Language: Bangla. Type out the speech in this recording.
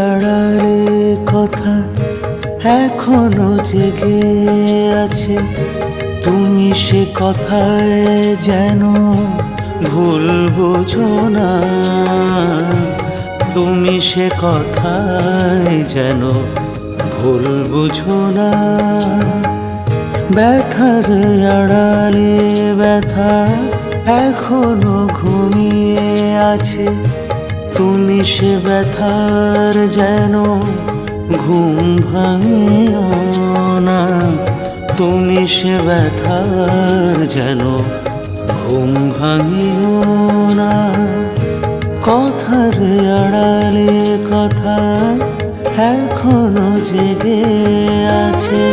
আড়ালে কথা এখনো জেগে আছে, তুমি সে কথায় যেন ভুল বোঝো না। তুমি সে কথায় যেন ভুল বুঝো না। ব্যথার আড়ালে ব্যথা এখনো ঘুমিয়ে আছে, তুমি সে ব্যথার যেন ঘুম ভাঙিও না। তুমি সে ব্যথার যেন ঘুম ভাঙিও না। কথার আড়ালে কথা এখনো জেগে আছে।